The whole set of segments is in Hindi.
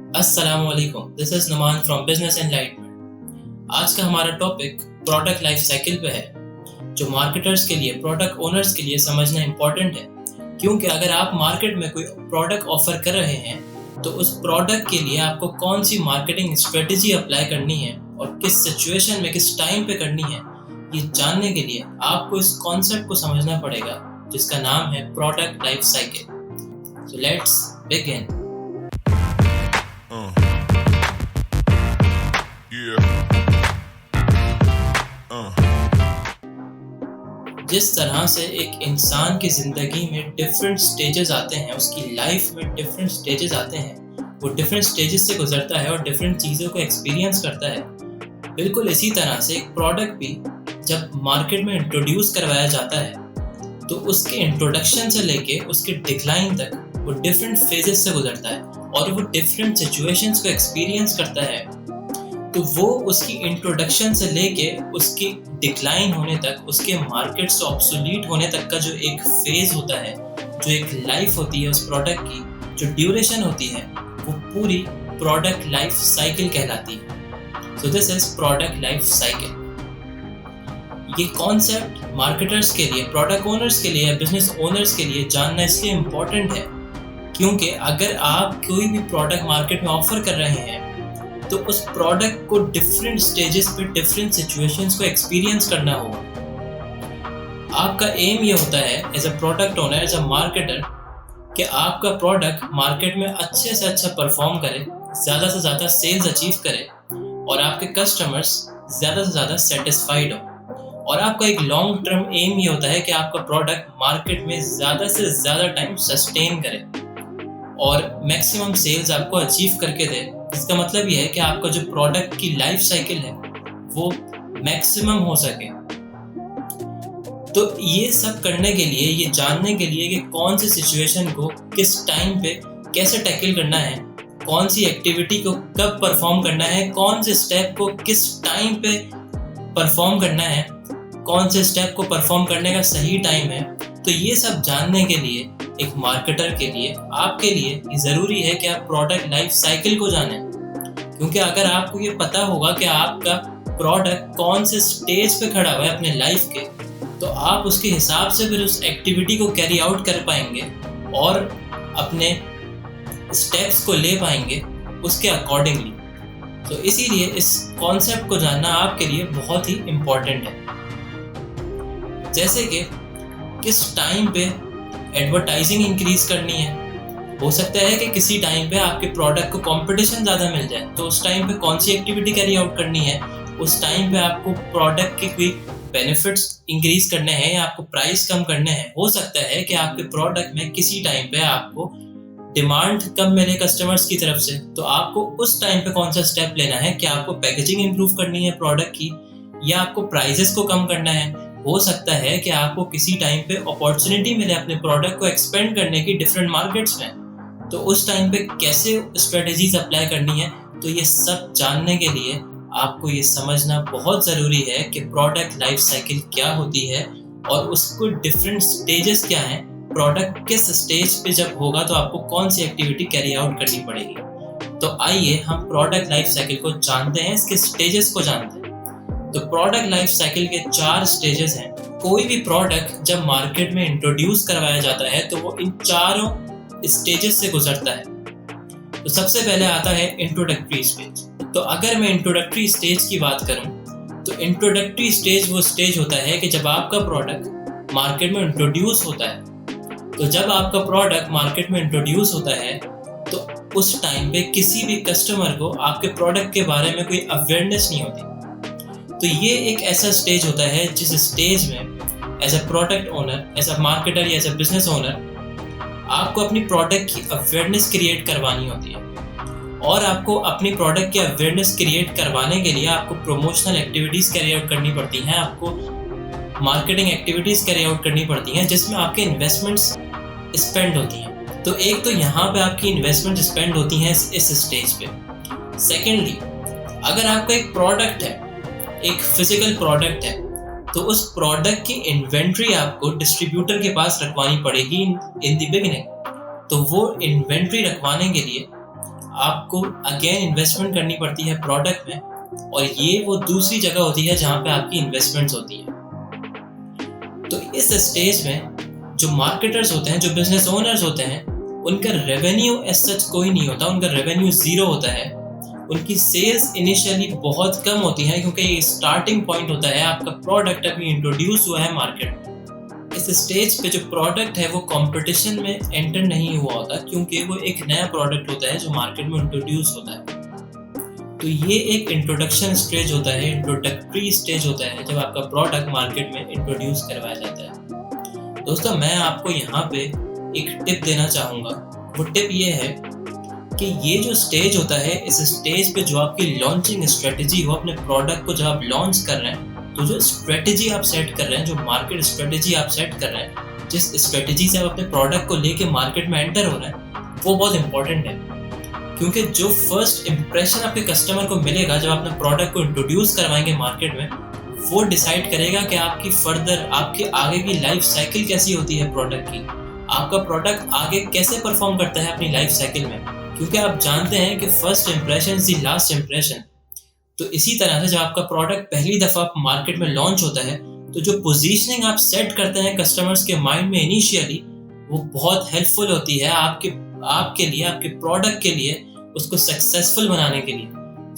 अस्सलामुअलैकुम, this is Numan from business enlightenment. आज का हमारा टॉपिक प्रोडक्ट लाइफ साइकिल पे है, जो मार्केटर्स के लिए, प्रोडक्ट ओनर्स के लिए समझना इम्पोर्टेंट है। क्योंकि अगर आप मार्केट में कोई प्रोडक्ट ऑफर कर रहे हैं तो उस प्रोडक्ट के लिए आपको कौन सी मार्केटिंग स्ट्रेटेजी अप्लाई करनी है और किस सिचुएशन में, किस टाइम पे करनी है, ये जानने के लिए आपको इस कॉन्सेप्ट को समझना पड़ेगा, जिसका नाम है product life cycle. So let's begin. जिस तरह से एक इंसान की ज़िंदगी में डिफरेंट स्टेजेस आते हैं, उसकी लाइफ में डिफरेंट स्टेजेस आते हैं, वो डिफरेंट स्टेजेस से गुजरता है और डिफरेंट चीज़ों को एक्सपीरियंस करता है, बिल्कुल इसी तरह से एक प्रोडक्ट भी जब मार्केट में इंट्रोड्यूस करवाया जाता है तो उसके इंट्रोडक्शन से लेके उसके डिक्लाइन तक वो डिफरेंट फेजेस से गुजरता है और वो डिफरेंट सिचुएशंस को एक्सपीरियंस करता है। तो वो उसकी इंट्रोडक्शन से लेके उसकी डिक्लाइन होने तक, उसके मार्केट से ऑब्सोलीट होने तक का जो एक फेज होता है, जो एक लाइफ होती है उस प्रोडक्ट की, जो ड्यूरेशन होती है, वो पूरी प्रोडक्ट लाइफ साइकिल कहलाती है। So this is product life cycle. ये कॉन्सेप्ट मार्केटर्स के लिए, प्रोडक्ट ओनर्स के लिए, बिजनेस ओनर्स के लिए जानना इसलिए इम्पोर्टेंट है क्योंकि अगर आप कोई भी प्रोडक्ट मार्केट में ऑफर कर रहे हैं तो उस प्रोडक्ट को डिफरेंट स्टेजेस पे, डिफरेंट सिचुएशंस को एक्सपीरियंस करना होगा। आपका एम ये होता है as a product owner, as a marketer, कि आपका प्रोडक्ट मार्केट में अच्छे से अच्छा परफॉर्म करे, ज़्यादा से ज़्यादा सेल्स अचीव करे और आपके कस्टमर्स ज़्यादा से ज़्यादा सेटिस्फाइड हो। और आपका एक लॉन्ग टर्म एम ये होता है कि आपका प्रोडक्ट मार्केट में ज़्यादा से ज़्यादा टाइम सस्टेन करे और मैक्सिमम सेल्स आपको अचीव करके दे। इसका मतलब ये है कि आपका जो प्रोडक्ट की लाइफ साइकिल है वो मैक्सिमम हो सके। तो ये सब करने के लिए, ये जानने के लिए कि कौन सी सिचुएशन को किस टाइम पे कैसे टैकल करना है, कौन सी एक्टिविटी को कब परफॉर्म करना है, कौन से स्टेप को किस टाइम पे परफॉर्म करना है, कौन से स्टेप को परफॉर्म करने का सही टाइम है, तो ये सब जानने के लिए एक मार्केटर के लिए, आपके लिए ये ज़रूरी है कि आप प्रोडक्ट लाइफ साइकिल को जानें। क्योंकि अगर आपको ये पता होगा कि आपका प्रोडक्ट कौन से स्टेज पे खड़ा हुआ है अपने लाइफ के, तो आप उसके हिसाब से फिर उस एक्टिविटी को कैरी आउट कर पाएंगे और अपने स्टेप्स को ले पाएंगे उसके अकॉर्डिंगली। तो इसीलिए इस कॉन्सेप्ट को जानना आपके लिए बहुत ही इम्पोर्टेंट है। जैसे कि किस टाइम पे एडवर्टाइजिंग इंक्रीज करनी है। हो सकता है कि किसी टाइम पे आपके प्रोडक्ट को कंपटीशन ज़्यादा मिल जाए, तो उस टाइम पे कौन सी एक्टिविटी कैरी आउट करनी है, उस टाइम पे आपको प्रोडक्ट के कोई बेनिफिट्स इंक्रीज करने हैं या आपको प्राइस कम करने हैं। हो सकता है कि आपके प्रोडक्ट में किसी टाइम पे आपको डिमांड कम मिले कस्टमर्स की तरफ से, तो आपको उस टाइम पे कौन सा स्टेप लेना है कि आपको पैकेजिंग इंप्रूव करनी है प्रोडक्ट की या आपको प्राइजेस को कम करना है। हो सकता है कि आपको किसी टाइम पे अपॉर्चुनिटी मिले अपने प्रोडक्ट को एक्सपेंड करने की डिफरेंट मार्केट्स में, तो उस टाइम पे कैसे स्ट्रेटेजीज अप्लाई करनी है। तो ये सब जानने के लिए आपको ये समझना बहुत ज़रूरी है कि प्रोडक्ट लाइफ साइकिल क्या होती है और उसको डिफरेंट स्टेजेस क्या हैं, प्रोडक्ट किस स्टेज पे जब होगा तो आपको कौन सी एक्टिविटी कैरी आउट करनी पड़ेगी। तो आइए हम प्रोडक्ट लाइफ साइकिल को जानते हैं, इसके स्टेजेस को जानते हैं। तो प्रोडक्ट लाइफ साइकिल के 4 स्टेजेस हैं। कोई भी प्रोडक्ट जब मार्केट में इंट्रोड्यूस करवाया जाता है तो वो इन चारों स्टेजेस से गुजरता है। तो सबसे पहले आता है इंट्रोडक्टरी स्टेज। तो अगर मैं इंट्रोडक्टरी स्टेज की बात करूं तो इंट्रोडक्टरी स्टेज वो स्टेज होता है कि जब आपका प्रोडक्ट मार्केट में इंट्रोड्यूस होता है। तो जब आपका प्रोडक्ट मार्केट में इंट्रोड्यूस होता है तो उस टाइम पे किसी भी कस्टमर को आपके प्रोडक्ट के बारे में कोई अवेयरनेस नहीं होती। तो ये एक ऐसा स्टेज होता है जिस स्टेज में as a product owner, as a marketer या एज अ बिजनेस ओनर आपको अपनी प्रोडक्ट की अवेयरनेस क्रिएट करवानी होती है। और आपको अपनी प्रोडक्ट की अवेयरनेस क्रिएट करवाने के लिए आपको प्रमोशनल एक्टिविटीज़ कैरी आउट करनी पड़ती हैं, आपको मार्केटिंग एक्टिविटीज़ कैरी आउट करनी पड़ती हैं जिसमें आपके इन्वेस्टमेंट्स स्पेंड होती हैं। तो एक तो यहाँ पे आपकी इन्वेस्टमेंट स्पेंड होती हैं इस स्टेज पे। सेकेंडली, अगर आपका एक प्रोडक्ट है, एक फिजिकल प्रोडक्ट है, तो उस प्रोडक्ट की इन्वेंट्री आपको डिस्ट्रीब्यूटर के पास रखवानी पड़ेगी इन द बिगिनिंग। तो वो इन्वेंट्री रखवाने के लिए आपको अगेन इन्वेस्टमेंट करनी पड़ती है प्रोडक्ट में, और ये वो दूसरी जगह होती है जहाँ पे आपकी इन्वेस्टमेंट्स होती हैं। तो इस स्टेज में जो मार्केटर्स होते हैं, जो बिजनेस ओनर्स होते हैं, उनका रेवेन्यू एज सच कोई नहीं होता, उनका रेवेन्यू ज़ीरो होता है। उनकी सेल्स इनिशियली बहुत कम होती हैं क्योंकि ये स्टार्टिंग पॉइंट होता है, आपका प्रोडक्ट अभी इंट्रोड्यूस हुआ है मार्केट में। इस स्टेज पे जो प्रोडक्ट है वो कंपटीशन में एंटर नहीं हुआ होता क्योंकि वो एक नया प्रोडक्ट होता है जो मार्केट में इंट्रोड्यूस होता है। तो ये एक इंट्रोडक्शन स्टेज होता है, इंट्रोडक्टरी स्टेज होता है जब आपका प्रोडक्ट मार्केट में इंट्रोड्यूस करवाया जाता है। दोस्तों, मैं आपको यहाँ पे एक टिप देना चाहूँगा। वो टिप ये है कि ये जो स्टेज होता है, इस स्टेज पे जो आपकी लॉन्चिंग स्ट्रेटजी हो, अपने प्रोडक्ट को जब आप लॉन्च कर रहे हैं, तो जो स्ट्रेटजी आप सेट कर रहे हैं, जो मार्केट स्ट्रेटजी आप सेट कर रहे हैं, जिस स्ट्रेटजी से आप अपने प्रोडक्ट को लेके मार्केट में एंटर हो रहे हैं, वो बहुत इंपॉर्टेंट है। क्योंकि जो फर्स्ट इम्प्रेशन आपके कस्टमर को मिलेगा जब अपने प्रोडक्ट को इंट्रोड्यूस करवाएंगे मार्केट में, वो डिसाइड करेगा कि आपकी फर्दर, आपके आगे की लाइफ साइकिल कैसी होती है प्रोडक्ट की, आपका प्रोडक्ट आगे कैसे परफॉर्म करता है अपनी लाइफ साइकिल में। क्योंकि आप जानते हैं कि first impression is the last impression. तो इसी तरह से जब आपका प्रोडक्ट पहली दफ़ा मार्केट में लॉन्च होता है, तो जो पोजीशनिंग आप सेट करते हैं कस्टमर्स के माइंड में इनिशियली, वो बहुत हेल्पफुल होती है आपके लिए, आपके प्रोडक्ट के लिए, उसको सक्सेसफुल बनाने के लिए।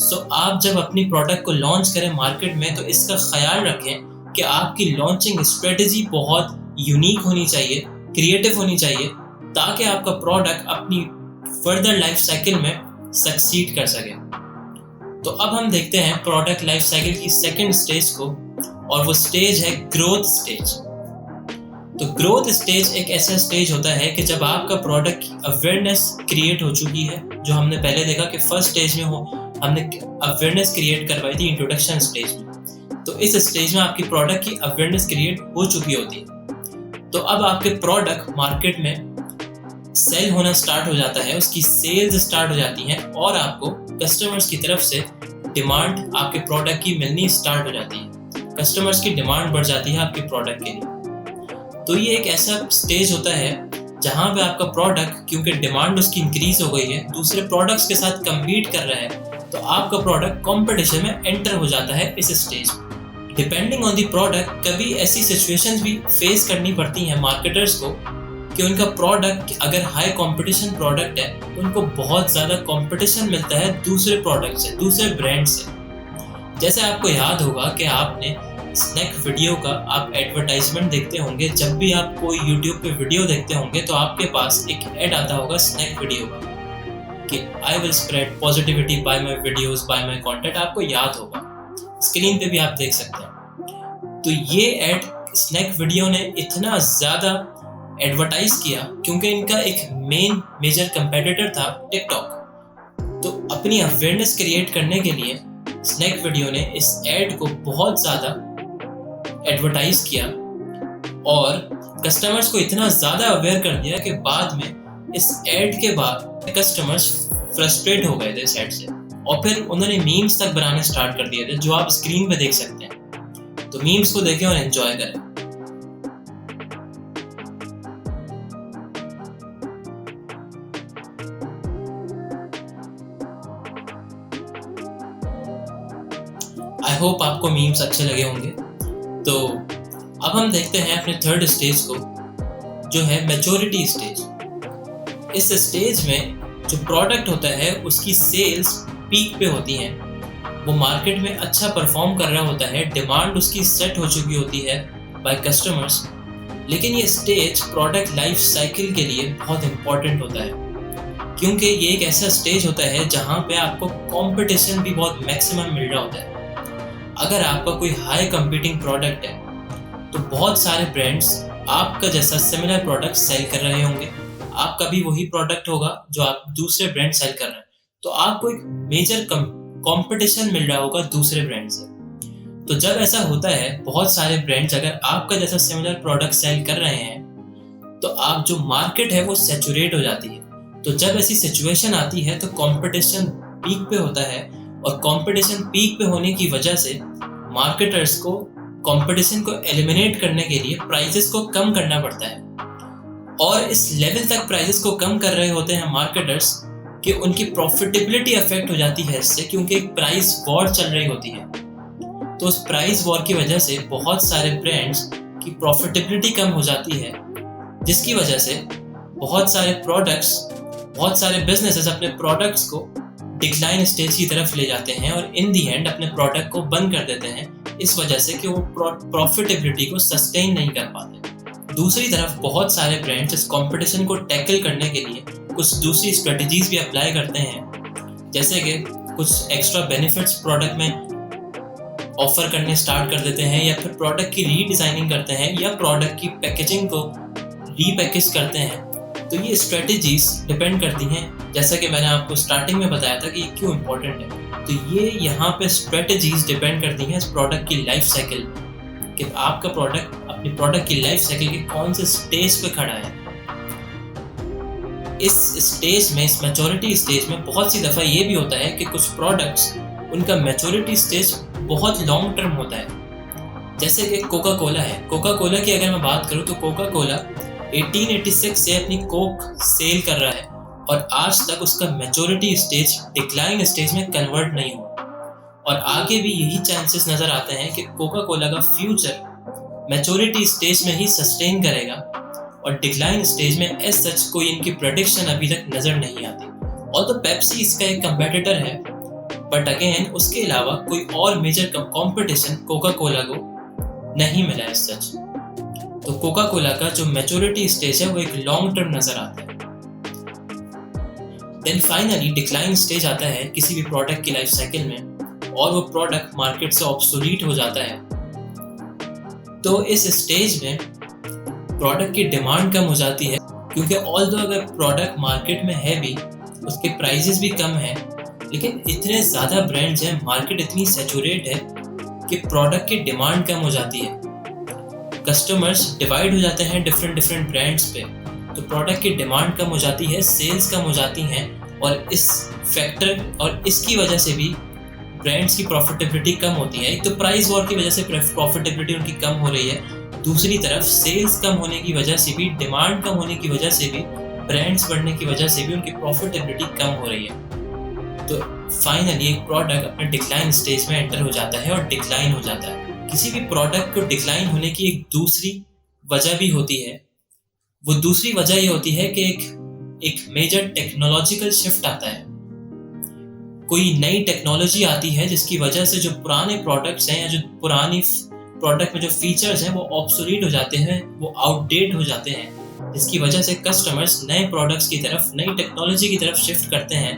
सो आप जब अपनी प्रोडक्ट को लॉन्च करें मार्केट में, तो इसका ख्याल रखें कि आपकी लॉन्चिंग स्ट्रेटजी बहुत यूनिक होनी चाहिए, क्रिएटिव होनी चाहिए, ताकि आपका प्रोडक्ट अपनी फर्दर लाइफ साइकिल में सक्सीड कर सके। तो अब हम देखते हैं प्रोडक्ट लाइफ साइकिल की सेकंड स्टेज को, और वो स्टेज है ग्रोथ स्टेज। तो ग्रोथ स्टेज एक ऐसा स्टेज होता है कि जब आपका प्रोडक्ट की अवेयरनेस क्रिएट हो चुकी है, जो हमने पहले देखा कि फर्स्ट स्टेज में हमने अवेयरनेस क्रिएट करवाई थी इंट्रोडक्शन स्टेज में। तो इस स्टेज में आपकी प्रोडक्ट की अवेयरनेस क्रिएट हो चुकी होती है। तो अब आपके प्रोडक्ट मार्केट में सेल होना स्टार्ट हो जाता है, उसकी सेल्स स्टार्ट हो जाती हैं, और आपको कस्टमर्स की तरफ से डिमांड आपके प्रोडक्ट की मिलनी स्टार्ट हो जाती है। कस्टमर्स की डिमांड बढ़ जाती है आपके प्रोडक्ट के लिए। तो ये एक ऐसा स्टेज होता है जहाँ पे आपका प्रोडक्ट, क्योंकि डिमांड उसकी इंक्रीज हो गई है, दूसरे प्रोडक्ट्स के साथ कम्पीट कर रहा है, तो आपका प्रोडक्ट कंपटीशन में एंटर हो जाता है इस स्टेज में। डिपेंडिंग ऑन द प्रोडक्ट, कभी ऐसी सिचुएशंस भी फेस करनी पड़ती हैं मार्केटर्स को कि उनका प्रोडक्ट अगर हाई कंपटीशन प्रोडक्ट है, तो उनको बहुत ज़्यादा कंपटीशन मिलता है दूसरे प्रोडक्ट से, दूसरे ब्रांड से। जैसे आपको याद होगा कि आपने स्नैक वीडियो का आप एडवर्टाइजमेंट देखते होंगे, जब भी आप कोई यूट्यूब पे वीडियो देखते होंगे तो आपके पास एक ऐड आता होगा स्नैक वीडियो का कि I will spread positivity by my videos, by my content. आपको याद होगा, स्क्रीन पे भी आप देख सकते हैं। तो ये ऐड स्नैक वीडियो ने इतना ज़्यादा एडवर्टाइज किया क्योंकि इनका एक मेजर कंपेटिटर था टिकटॉक। तो अपनी अवेयरनेस क्रिएट करने के लिए स्नैक वीडियो ने इस ऐड को बहुत ज़्यादा एडवर्टाइज किया और कस्टमर्स को इतना ज़्यादा अवेयर कर दिया कि बाद में इस ऐड के बाद कस्टमर्स फ्रस्ट्रेट हो गए थे इस ऐड से, और फिर उन्होंने मीम्स तक बनाने स्टार्ट कर दिए थे, जो आप स्क्रीन पे देख सकते हैं। तो मीम्स को देखें और एंजॉय करें। आई होप आपको मीम्स अच्छे लगे होंगे। तो अब हम देखते हैं अपने थर्ड स्टेज को, जो है मैच्योरिटी स्टेज। इस स्टेज में जो प्रोडक्ट होता है उसकी सेल्स पीक पे होती हैं, वो मार्केट में अच्छा परफॉर्म कर रहा होता है, डिमांड उसकी सेट हो चुकी होती है बाय कस्टमर्स। लेकिन ये स्टेज प्रोडक्ट लाइफ साइकिल के लिए बहुत इंपॉर्टेंट होता है, क्योंकि ये एक ऐसा स्टेज होता है जहाँ पे आपको कंपटीशन भी बहुत मैक्सिमम मिल रहा होता है। अगर आपका कोई हाई कंपीटिंग प्रोडक्ट है, तो बहुत सारे ब्रांड्स आपका जैसा सिमिलर प्रोडक्ट सेल कर रहे होंगे, आपका भी वही प्रोडक्ट होगा जो आप दूसरे ब्रांड सेल कर रहे हैं, तो आपको एक मेजर कंपटीशन मिल रहा होगा दूसरे ब्रांड से। तो जब ऐसा होता है, बहुत सारे ब्रांड्स अगर आपका जैसा सिमिलर प्रोडक्ट सेल कर रहे हैं, तो आप जो मार्केट है वो सैचुरेट हो जाती है। तो जब ऐसी सिचुएशन आती है तो कंपटीशन पीक पे होता है, और कंपटीशन पीक पे होने की वजह से मार्केटर्स को कंपटीशन को एलिमिनेट करने के लिए प्राइसेस को कम करना पड़ता है। और इस लेवल तक प्राइसेस को कम कर रहे होते हैं मार्केटर्स कि उनकी प्रॉफिटेबिलिटी अफेक्ट हो जाती है इससे, क्योंकि एक प्राइस वॉर चल रही होती है। तो उस प्राइस वॉर की वजह से बहुत सारे ब्रांड्स की प्रॉफिटेबिलिटी कम हो जाती है, जिसकी वजह से बहुत सारे बिजनेसेस अपने प्रोडक्ट्स को डिक्लाइन स्टेज की तरफ ले जाते हैं और इन दी एंड अपने प्रोडक्ट को बंद कर देते हैं, इस वजह से कि वो प्रॉफिटेबिलिटी को सस्टेन नहीं कर पाते। दूसरी तरफ बहुत सारे ब्रांड्स इस कंपटीशन को टैकल करने के लिए कुछ दूसरी स्ट्रेटजीज भी अप्लाई करते हैं, जैसे कि कुछ एक्स्ट्रा बेनिफिट्स प्रोडक्ट में ऑफर करने स्टार्ट कर देते हैं, या फिर प्रोडक्ट की रीडिजाइनिंग करते हैं, या प्रोडक्ट की पैकेजिंग को रीपैकेज करते हैं। तो ये स्ट्रेटजीज डिपेंड करती हैं, जैसा कि मैंने आपको स्टार्टिंग में बताया था कि ये क्यों इम्पोर्टेंट है। तो ये यहाँ पे स्ट्रेटजीज डिपेंड करती हैं इस प्रोडक्ट की लाइफ साइकिल कि आपका प्रोडक्ट अपनी प्रोडक्ट की लाइफ साइकिल के कौन से स्टेज पे खड़ा है। इस स्टेज में, इस मैच्योरिटी स्टेज में बहुत सी दफ़ा ये भी होता है कि कुछ प्रोडक्ट्स, उनका मैच्योरिटी स्टेज बहुत लॉन्ग टर्म होता है। जैसे कि कोका कोला है। कोका कोला की अगर मैं बात करूँ तो कोका कोला 1886 से अपनी कोक सेल कर रहा है और आज तक उसका मैच्योरिटी स्टेज डिक्लाइन स्टेज में कन्वर्ट नहीं हुआ, और आगे भी यही चांसेस नज़र आते हैं कि कोका कोला का फ्यूचर मैच्योरिटी स्टेज में ही सस्टेन करेगा और डिक्लाइन स्टेज में एज सच कोई इनकी प्रेडिक्शन अभी तक नज़र नहीं आती। और तो पेप्सी इसका एक कंपेटिटर है, बट अगेन उसके अलावा कोई और मेजर कंपटीशन कोका कोला को नहीं मिला एज सच। तो कोका कोला का जो मैच्योरिटी स्टेज है वो एक लॉन्ग टर्म नज़र आता है। देन फाइनली डिक्लाइन स्टेज आता है किसी भी प्रोडक्ट की लाइफ साइकिल में, और वो प्रोडक्ट मार्केट से ऑब्सोलीट हो जाता है। तो इस स्टेज में प्रोडक्ट की डिमांड कम हो जाती है, क्योंकि ऑल्दो अगर प्रोडक्ट मार्केट में है भी, उसके प्राइसेस भी कम हैं, लेकिन इतने ज़्यादा ब्रांड्स हैं, मार्केट इतनी सैचुरेट है कि प्रोडक्ट की डिमांड कम हो जाती है। कस्टमर्स डिवाइड हो जाते हैं डिफरेंट ब्रांड्स पे, तो प्रोडक्ट की डिमांड कम हो जाती है, सेल्स कम हो जाती हैं, और इस फैक्टर और इसकी वजह से भी ब्रांड्स की प्रॉफिटेबिलिटी कम होती है। एक तो प्राइस वॉर की वजह से प्रॉफिटेबिलिटी उनकी कम हो रही है, दूसरी तरफ सेल्स कम होने की वजह से भी, डिमांड कम होने की वजह से भी, ब्रांड्स बढ़ने की वजह से भी उनकी प्रॉफिटेबिलिटी कम हो रही है। तो फाइनली एक प्रोडक्ट अपने डिक्लाइन स्टेज में एंटर हो जाता है और डिक्लाइन हो जाता है। किसी भी प्रोडक्ट को डिक्लाइन होने की एक दूसरी वजह भी होती है। वो दूसरी वजह ये होती है कि एक मेजर टेक्नोलॉजिकल शिफ्ट आता है, कोई नई टेक्नोलॉजी आती है जिसकी वजह से जो पुराने प्रोडक्ट्स हैं या जो पुरानी प्रोडक्ट में जो फीचर्स हैं वो ऑब्सोलीट हो जाते हैं, वो आउटडेट हो जाते हैं, जिसकी वजह से कस्टमर्स नए प्रोडक्ट्स की तरफ, नई टेक्नोलॉजी की तरफ शिफ्ट करते हैं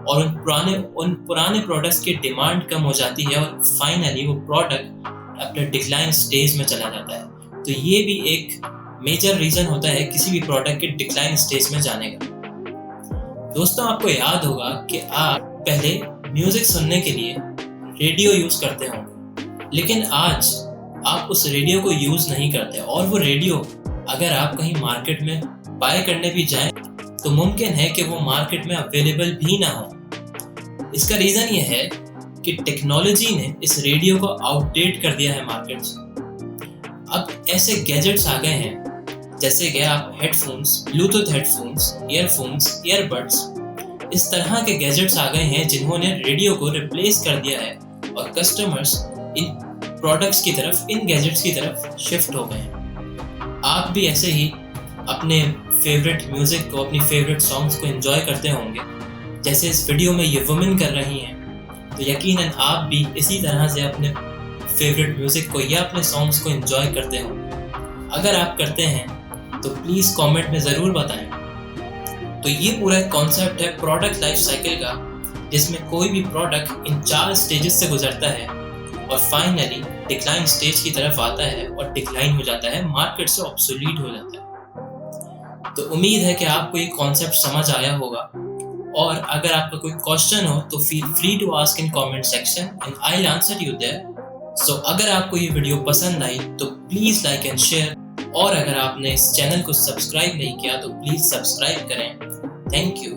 और उन पुराने प्रोडक्ट्स की डिमांड कम हो जाती है और फाइनली वो प्रोडक्ट अपने डिक्लाइन स्टेज में चला जाता है। तो ये भी एक मेजर रीज़न होता है किसी भी प्रोडक्ट के डिक्लाइन स्टेज में जाने का। दोस्तों, आपको याद होगा कि आप पहले म्यूज़िक सुनने के लिए रेडियो यूज़ करते होंगे, लेकिन आज आप उस रेडियो को यूज़ नहीं करते, और वो रेडियो अगर आप कहीं मार्केट में बाय करने भी जाएं तो मुमकिन है कि वो मार्केट में अवेलेबल भी ना हो। इसका रीज़न ये है कि टेक्नोलॉजी ने इस रेडियो को आउटडेट कर दिया है मार्केट से। अब ऐसे गैजेट्स आ गए हैं जैसे कि आप headphones, Bluetooth headphones, earphones, earbuds, इस तरह के गैजेट्स आ गए हैं जिन्होंने रेडियो को रिप्लेस कर दिया है और कस्टमर्स इन प्रोडक्ट्स की तरफ, इन गैजेट्स की तरफ शिफ्ट हो गए हैं। आप भी ऐसे ही अपने फेवरेट म्यूज़िक को, अपनी फेवरेट सॉन्ग्स को एंजॉय करते होंगे, जैसे इस वीडियो में ये वुमेन कर रही हैं। तो यकीनन आप भी इसी तरह से अपने फेवरेट म्यूज़िक को या अपने सॉन्ग्स को एंजॉय करते होंगे। अगर आप करते हैं तो प्लीज़ कमेंट में ज़रूर बताएं। तो ये पूरा कॉन्सेप्ट है प्रोडक्ट लाइफ साइकिल का, जिसमें कोई भी प्रोडक्ट इन 4 स्टेजेस से गुजरता है और फाइनली डिक्लाइन स्टेज की तरफ आता है और डिक्लाइन हो जाता है, मार्केट से ऑब्सोलीट हो जाता है। तो उम्मीद है कि आपको ये कॉन्सेप्ट समझ आया होगा, और अगर आपका कोई क्वेश्चन हो तो feel free to ask in comment section and I will answer you there. So अगर आपको ये वीडियो पसंद आई तो प्लीज़ लाइक एंड शेयर, और अगर आपने इस चैनल को सब्सक्राइब नहीं किया तो प्लीज़ सब्सक्राइब करें। Thank you.